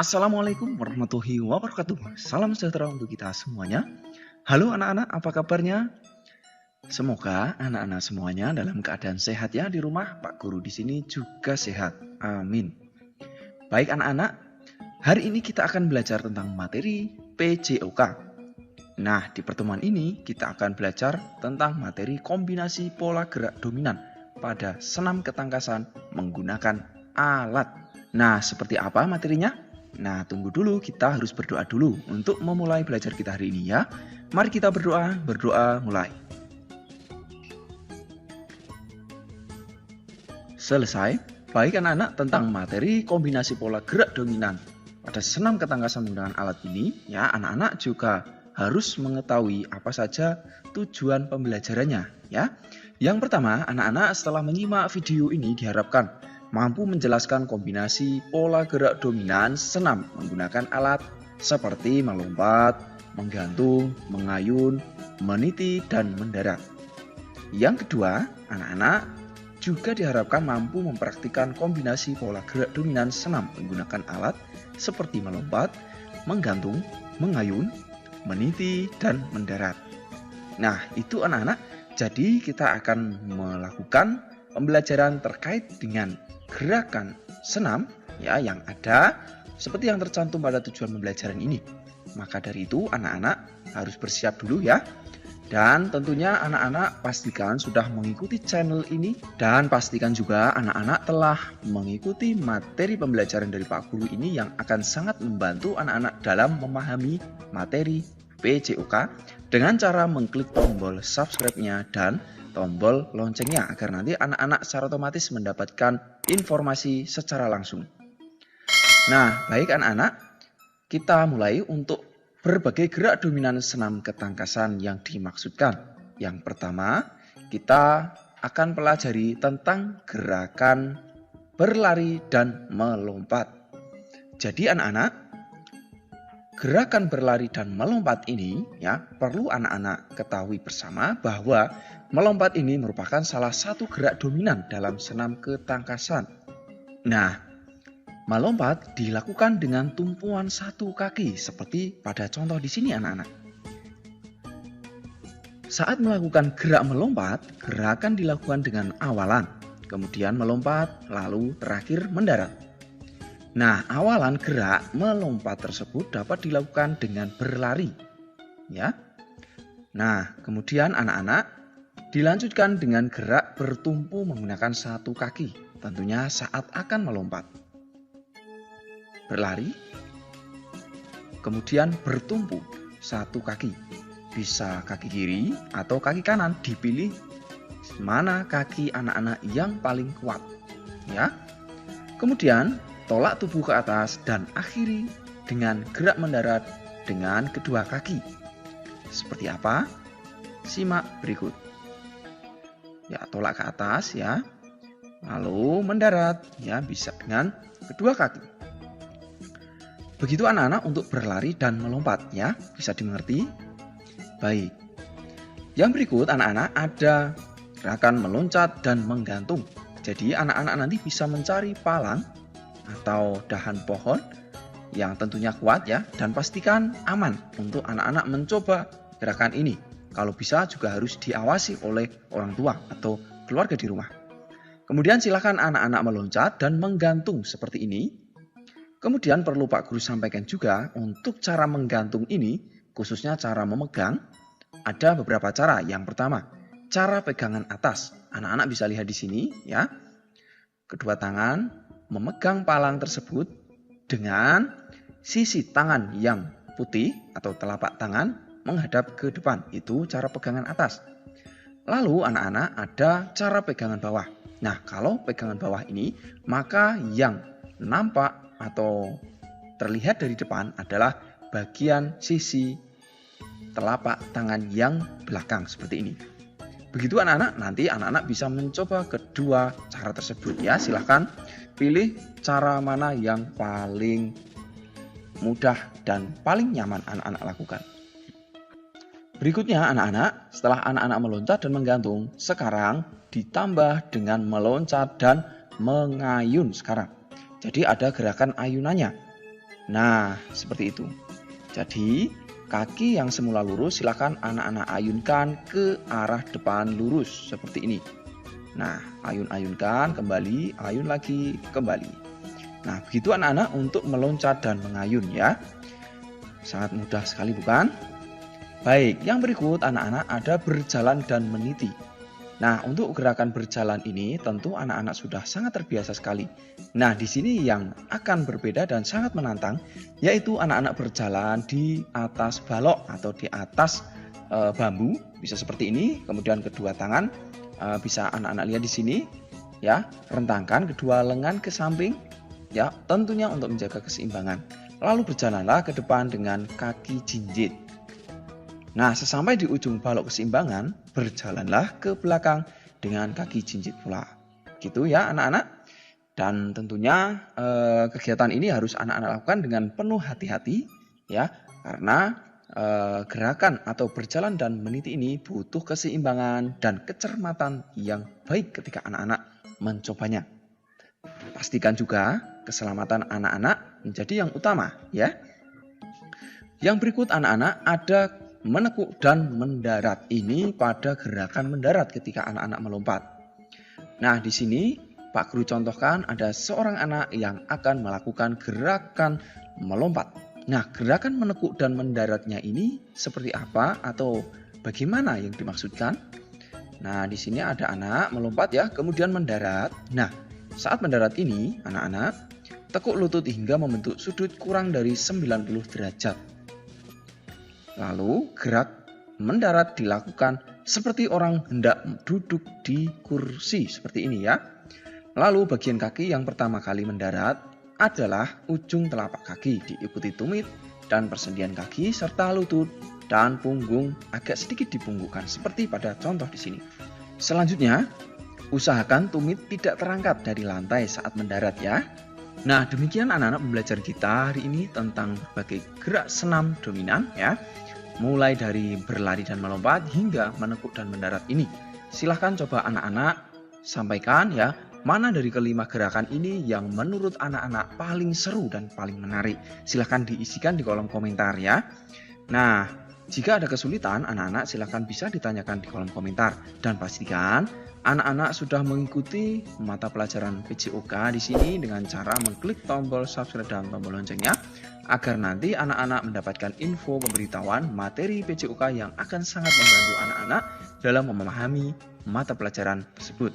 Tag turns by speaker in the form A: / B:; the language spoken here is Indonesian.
A: Assalamualaikum warahmatullahi wabarakatuh. Salam sejahtera untuk kita semuanya. Halo anak-anak, apa kabarnya? Semoga anak-anak semuanya dalam keadaan sehat ya di rumah. Pak Guru di sini juga sehat. Amin. Baik anak-anak, hari ini kita akan belajar tentang materi PJOK. Nah, di pertemuan ini kita akan belajar tentang materi kombinasi pola gerak dominan pada senam ketangkasan menggunakan alat. Nah, seperti apa materinya? Nah, tunggu dulu, kita harus berdoa dulu untuk memulai belajar kita hari ini ya. Mari kita berdoa, mulai. Selesai. Baik anak-anak, tentang materi kombinasi pola gerak dominan pada senam ketangkasan menggunakan alat ini, ya anak-anak juga harus mengetahui apa saja tujuan pembelajarannya ya. Yang pertama, anak-anak setelah menyimak video ini diharapkan mampu menjelaskan kombinasi pola gerak dominan senam menggunakan alat seperti melompat, menggantung, mengayun, meniti, dan mendarat. Yang kedua, anak-anak juga diharapkan mampu mempraktikkan kombinasi pola gerak dominan senam menggunakan alat seperti melompat, menggantung, mengayun, meniti, dan mendarat. Nah, itu anak-anak. Jadi kita akan melakukan pembelajaran terkait dengan gerakan senam ya yang ada seperti yang tercantum pada tujuan pembelajaran ini. Maka dari itu anak-anak harus bersiap dulu ya. Dan tentunya anak-anak pastikan sudah mengikuti channel ini dan pastikan juga anak-anak telah mengikuti materi pembelajaran dari Pak Guru ini yang akan sangat membantu anak-anak dalam memahami materi PJOK dengan cara mengklik tombol subscribe-nya dan tombol loncengnya agar nanti anak-anak secara otomatis mendapatkan informasi secara langsung. Nah, baik anak-anak, kita mulai untuk berbagai gerak dominan senam ketangkasan yang dimaksudkan. Yang pertama, kita akan pelajari tentang gerakan berlari dan melompat. Jadi anak-anak, gerakan berlari dan melompat ini ya perlu anak-anak ketahui bersama bahwa melompat ini merupakan salah satu gerak dominan dalam senam ketangkasan. Nah, melompat dilakukan dengan tumpuan satu kaki seperti pada contoh di sini anak-anak. Saat melakukan gerak melompat, gerakan dilakukan dengan awalan, kemudian melompat, lalu terakhir mendarat. Nah, awalan gerak melompat tersebut dapat dilakukan dengan berlari. Ya. Nah, kemudian anak-anak dilanjutkan dengan gerak bertumpu menggunakan satu kaki, tentunya saat akan melompat. Berlari, kemudian bertumpu satu kaki. Bisa kaki kiri atau kaki kanan, dipilih mana kaki anak-anak yang paling kuat. Ya. Kemudian tolak tubuh ke atas dan akhiri dengan gerak mendarat dengan kedua kaki. Seperti apa? Simak berikut. Ya, tolak ke atas ya. Lalu mendarat ya, bisa dengan kedua kaki. Begitu anak-anak untuk berlari dan melompat ya, bisa dimengerti? Baik. Yang berikut anak-anak ada gerakan meloncat dan menggantung. Jadi anak-anak nanti bisa mencari palang atau dahan pohon yang tentunya kuat ya, dan pastikan aman untuk anak-anak mencoba gerakan ini. Kalau bisa juga harus diawasi oleh orang tua atau keluarga di rumah. Kemudian silakan anak-anak meloncat dan menggantung seperti ini. Kemudian perlu Pak Guru sampaikan juga untuk cara menggantung ini, khususnya cara memegang, ada beberapa cara. Yang pertama, cara pegangan atas. Anak-anak bisa lihat di sini ya. Kedua tangan memegang palang tersebut dengan sisi tangan yang putih atau telapak tangan menghadap ke depan. Itu cara pegangan atas. Lalu anak-anak ada cara pegangan bawah. Nah, kalau pegangan bawah ini, maka yang nampak atau terlihat dari depan adalah bagian sisi telapak tangan yang belakang seperti ini. Begitu anak-anak, nanti anak-anak bisa mencoba kedua cara tersebut ya. Silahkan pilih cara mana yang paling mudah dan paling nyaman anak-anak lakukan. Berikutnya anak-anak, setelah anak-anak meloncat dan menggantung, sekarang ditambah dengan meloncat dan mengayun sekarang. Jadi ada gerakan ayunannya. Nah, seperti itu. Jadi, kaki yang semula lurus silakan anak-anak ayunkan ke arah depan lurus seperti ini. Nah, ayun-ayunkan kembali, ayun lagi, kembali. Nah, begitu anak-anak untuk meloncat dan mengayun ya. Sangat mudah sekali bukan? Baik, yang berikut anak-anak ada berjalan dan meniti. Nah, untuk gerakan berjalan ini tentu anak-anak sudah sangat terbiasa sekali. Nah, di sini yang akan berbeda dan sangat menantang yaitu anak-anak berjalan di atas balok atau di atas bambu, bisa seperti ini. Kemudian kedua tangan bisa anak-anak lihat di sini ya, rentangkan kedua lengan ke samping ya, tentunya untuk menjaga keseimbangan. Lalu berjalanlah ke depan dengan kaki jinjit. Nah, sesampai di ujung balok keseimbangan, berjalanlah ke belakang dengan kaki jinjit pula. Gitu ya anak-anak. Dan tentunya kegiatan ini harus anak-anak lakukan dengan penuh hati-hati ya, karena gerakan atau berjalan dan meniti ini butuh keseimbangan dan kecermatan yang baik ketika anak-anak mencobanya. Pastikan juga keselamatan anak-anak menjadi yang utama ya. Yang berikut anak-anak ada menekuk dan mendarat. Ini pada gerakan mendarat ketika anak-anak melompat. Nah, di sini Pak Guru contohkan ada seorang anak yang akan melakukan gerakan melompat. Nah, gerakan menekuk dan mendaratnya ini seperti apa atau bagaimana yang dimaksudkan? Nah, di sini ada anak melompat ya, kemudian mendarat. Nah, saat mendarat ini, anak-anak tekuk lutut hingga membentuk sudut kurang dari 90 derajat. Lalu gerak mendarat dilakukan seperti orang hendak duduk di kursi seperti ini ya. Lalu bagian kaki yang pertama kali mendarat adalah ujung telapak kaki, diikuti tumit dan persendian kaki serta lutut dan punggung agak sedikit dibungkukkan seperti pada contoh di sini. Selanjutnya, usahakan tumit tidak terangkat dari lantai saat mendarat ya. Nah, demikian anak-anak pembelajaran kita hari ini tentang berbagai gerak senam dominan ya. Mulai dari berlari dan melompat hingga menekuk dan mendarat ini. Silahkan coba anak-anak sampaikan ya, mana dari kelima gerakan ini yang menurut anak-anak paling seru dan paling menarik. Silahkan diisikan di kolom komentar ya. Nah, jika ada kesulitan anak-anak silahkan bisa ditanyakan di kolom komentar. Dan pastikan anak-anak sudah mengikuti mata pelajaran PJOK di sini dengan cara mengklik tombol subscribe dan tombol loncengnya, agar nanti anak-anak mendapatkan info pemberitahuan materi PJOK yang akan sangat membantu anak-anak dalam memahami mata pelajaran tersebut.